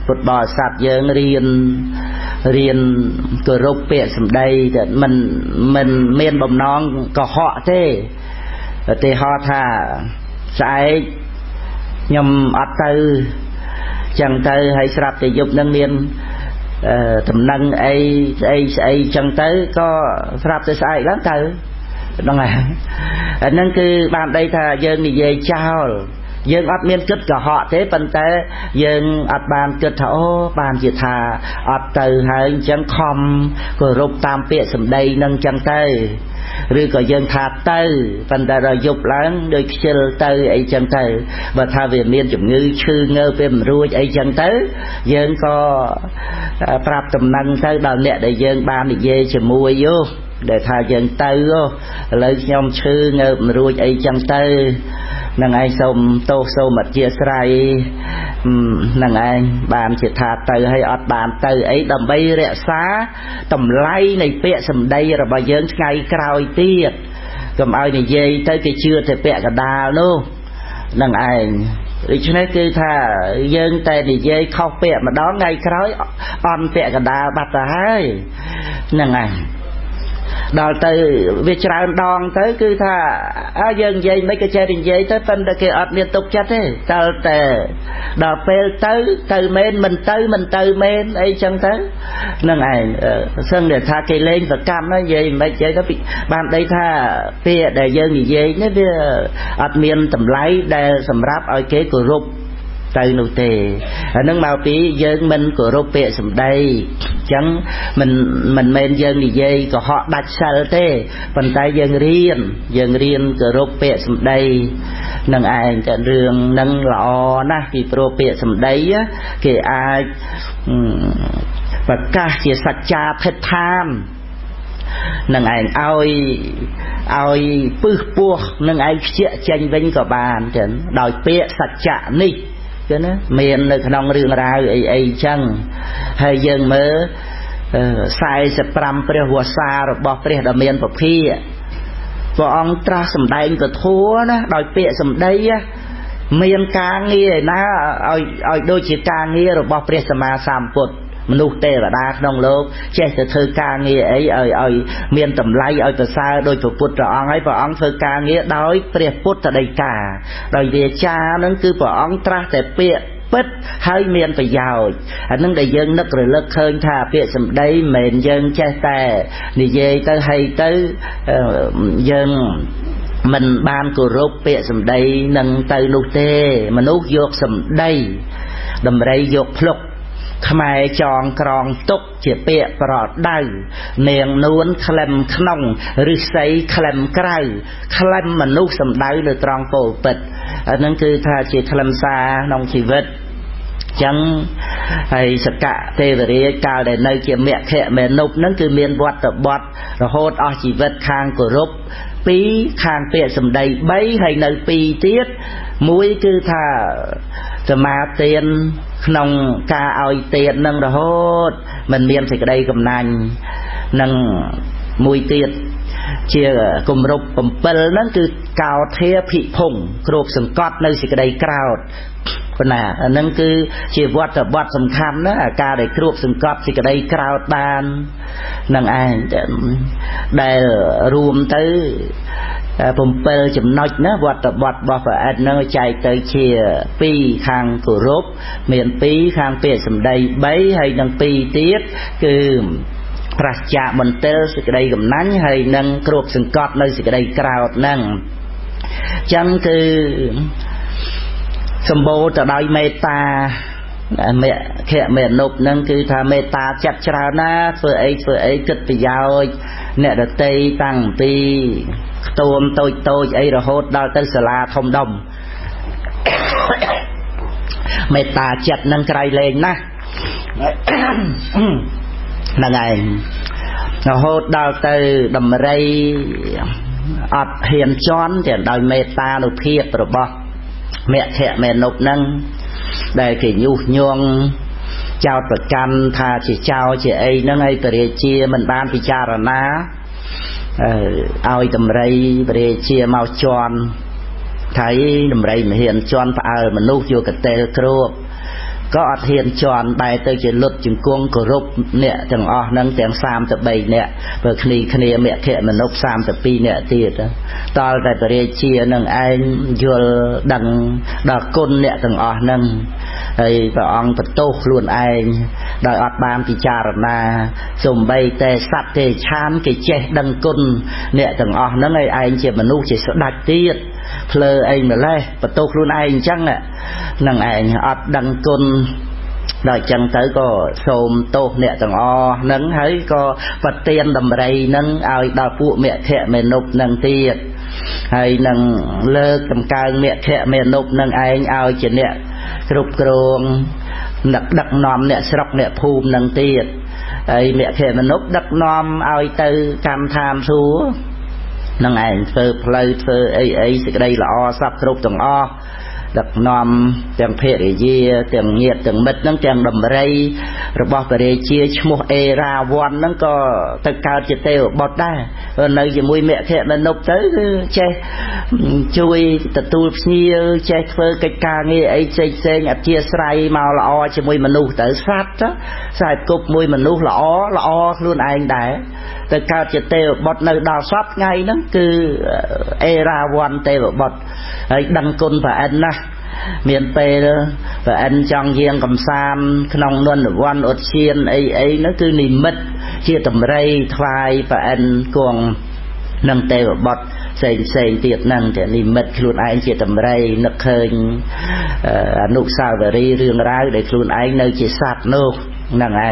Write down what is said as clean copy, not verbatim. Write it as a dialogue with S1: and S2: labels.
S1: ពុទ្ធបរិស័ទយើងរៀនគោរពពាក្យសម្ដីតែមិនមានបំណងកុហកទេឧទាហរណ៍ថាស្អែកខ្ញុំអត់ទៅចឹងទៅហើយស្រាប់តែយប់នឹងមានតំណែងអីស្អីចឹងទៅក៏ស្រាប់តែស្អែកឡើងទៅហ្នឹងហើយអាហ្នឹងគឺបានដីថាយើងនិយាយចោលយើងអត់មានគិតកុហកទេប៉ុន្តែយើងអត់បានគិតថាអូបានជាថាអត់ទៅហើយអញ្ចឹងខំគោរពតាមពាក្យសម្ដីនឹងអញ្ចឹងទៅឬក៏យើងថាទៅប៉ុន្តែដល់យប់ឡើងដូចខ្ជិលទៅអីចឹងទៅបើថាវាមានជំងឺឈឺងើពេលមិនរួចអីចឹងទៅយើងក៏ប្រាប់តំណែងទៅដល់អ្នកដែលយើងបាននិយាយជាមួយយោដែលថាយើងទៅឥឡូវខ្ញុំឈឺងើបមិនរួចអីចឹងទៅនឹងឯងសូមទោសសូមអធិស្ឋាននឹងឯងបានជាថាទៅហើយអត់បានទៅអីដើម្បីរក្សាតម្លៃនៃពាក្យសម្ដីរបស់យើងថ្ងៃក្រោយទៀតកុំឲ្យនិយាយទៅគេជឿតែពាក្យកដាលនោះនឹងឯងដូច្នេះគឺថាយើងតែនិយាយខុសពាក្យម្ដងថ្ងៃក្រោយអន់ពាក្យកដាលបាត់ទៅហើយនឹងឯងដល់ទៅវាច្រើនដងទៅគឺថាយើងនិយាយមិនក៏ចេះនិយាយទៅប៉ុន្តែគេអត់មានទុកចិត្តទេតែដល់ពេលទៅមែនមិនទៅមែនអីចឹងទៅនឹងឯងសឹងតែថាគេលេងប្រកម្មនិយាយមិននិយាយទៅបានដីថាពាក្យដែលយើងនិយាយនេះវាអត់មានតម្លៃដែលសម្រាប់ឲ្យគេគោរពទៅនោះទេអានឹងមកពីយើងមិនគោរពពាក្យសម្ដីអញ្ចឹងមិនមែនយើងនិយាយកុហកដាច់សិលទេប៉ុន្តែយើងរៀនគោរពពាក្យសម្ដីនឹងឯងតែរឿងនឹងល្អណាស់ពីព្រោះពាក្យសម្ដីគេអាចប្រកាសជាសច្ចាធិដ្ឋាននឹងឯងឲ្យពឹសពោះនឹងឯងខ្ជាក់ចេញវិញក៏បានចឹងដោយពាក្យសច្ចៈនេះចឹងណាមាននៅក្នុងរឿងរ៉ាវអីចឹងហើយយើងមើល45ព្រះវស្សារបស់ព្រះដ៏មានពភាព្រះអង្គត្រាស់សម្ដែងពធណាដោយពាក្យសម្ដីមានការងារឯណាឲ្យដូចជាការងាររបស់ព្រះសម្មាសម្ពុទ្ធមនុស្សទេវតាក្នុងលោកចេះតែធ្វើការងារអីឲ្យមានតម្លៃឲ្យប្រសើរដោយព្រះពុទ្ធព្រះអង្គហើយព្រះអង្គធ្វើការងារដោយព្រះពុទ្ធដីកាដោយវាចានឹងគឺព្រះអង្គត្រាស់តែពាក្យពិតហើយមានប្រយោជន៍អានឹងដែលយើងនឹករលឹកឃើញថាពាក្យសម្ដីមិនមែនយើងចេះតែនិយាយទៅហើយទៅយើងមិនបានគោរពពាក្យសម្ដីនឹងទៅនោះទេមនុស្សយកសម្ដីដំរីយកភ្លុកខ្មែរចងក្រងទុកជាពាក្យប្រដៅនាងនួនក្លឹមក្នុងឫស្សីក្លឹមក្រៅក្លឹមមនុស្សសំដៅនៅត្រង់ពោលពិតអាហ្នឹងគឺថាជាខ្លឹមសារក្នុងជីវិតចឹងហើយសកៈទេវរាជកាលដែលនៅជាមគ្គមេនុបហ្នឹងគឺមានវត្តបត់រហូតអស់ជីវិតខាងគោរព2ខាងពាក្យសម្ដី3ហើយនៅ2ទៀតមួយគឺថាសមាទានក្នុងការឲ្យទាននឹងរហូតមិនមានសេចក្តីកំណាញ់នឹងមួយទៀតជាគម្រប់7ហ្នឹងគឺកោធាភិភុងគ្របសង្កត់នៅសេចក្តីក្រោធប៉ុណ្ណាអាហ្នឹងគឺជាវត្តបត់សំខាន់ណាការដែលគ្របសង្កត់សេចក្តីក្រោធបាននឹងឯងដែលរួមទៅ7ចំណុចណាវត្តបត់របស់ព្រះអិតហ្នឹងចែកទៅជា2ខាងគោរពមាន2ខាងពាក្យសម្ដី3ហើយនឹង2ទៀតគឺប្រស្ចាមន្ទិលសេចក្តីកំណាញ់ហើយនឹងគ្របសង្កត់នៅសេចក្តីក្រោធហ្នឹងចឹងគឺសម្បូរទៅដោយមេត្តាមគ្គមេនុបហ្នឹងគឺថាមេត្តាចិត្តច្រើនណាធ្វើអីគិតប្រយោជន៍អ្នកដតីតាំងពីខ្ទួមតូចអីរហូតដល់ទៅសាលាធំដុំមេត្តាចិត្តហ្នឹងក្រៃលែងណាស់ហ្នឹងឯងរហូតដល់ទៅដំរីអត់ហ៊ានជន់តែដោយមេត្តានុភាពរបស់មគ្គមេនុបហ្នឹងដែលគេញុះញង់ចោតប្រកាន់ថាជាចោរជាអីហ្នឹងហើយព្រះរាជាមិនបានពិចារណាឲ្យដំរីព្រះរាជាមកជន់ថៃដំរីមិនហ៊ានជន់ផ្អើលមនុស្សយកកតេលគ្រប ก็อดเทียนจอนไปเตยจะลดจึงกวงกรุบเนี่ยจังอ๋อนั่งแต่ง3-3เนี่ยเปิดคณีเมียเขะมันนก3-2เนี่ยตีดตอนแต่ประเดี๋ยวเชียนั่งไอ้ยัวดังดอกกุนเนี่ยจังอ๋อนั่งไอ้พระองค์ประตูล้วนไอ้โดยอัดบานพิจารณาสมใบแต่สัตว์แต่ชามเกเจดังกุนเนี่ยจังอ๋อนั่งไอ้เจ็บมนุษย์เจ็บสดักตีดเพลอไอ้เหมือนไรประตูล้วนไอ้จังอ่ะนั่งไอ้อัดดังกุนโดยจังtớiก็โสมโตเนี่ยจังอ๋อนั่งให้ก็ปฏิเตียนดำไรนั่งเอาดาวผู้เมียแขะเมนุบนั่งตีดให้นั่งเลิกกำการเมียแขะเมนุบนั่งไอ้เอาเจเนี่ยกรุบกรองดักนอมเนี่ยสรกเนี่ยภูมินังตีดไอเมียเขมนุษย์ดักนอมเอาตือการทามสูนังไอเฟอเพลย์เฟอไอสิกได้ละอซับกรุบตรงอ้อดักนอมเตียงเพศเยี่ยเตียงเงียบเตียงมิดนั่งเตียงดำไรระบบประเดี๋ยวเชียชมุเอราวันนั่งก็ตะการจะเตะบอดได้ในจะมวยเมียเขมนุษย์tớiเช่ช่วยตะตูเชียเช่เฟอกิจการงี้ไอเซงอัดเชียใส่มาละอจะมวยมนุษย์tớiสัตว์ใส่กบมวยมนุษย์ละอล้วนไอได้แต่การจะเตะบอดในดาวซับไงนั่นคือเอราวันเตะบอดไอดังกุนผ่านนะเมียนเปย์ผ่านจังเยียงกำซามขนมนวลวันอดเชียนไอนั่นคือนิมิตเชี่ยตำไรทลายผ่านกวงนั่งเตะบอดเซงเตียดนั่งแต่นิมิตครูนไอเชี่ยตำไรนักเคยนุกสาวบรีเรื่องร้ายเด็กครูนไอในเชี่ยสัตว์นุกนั่งไอ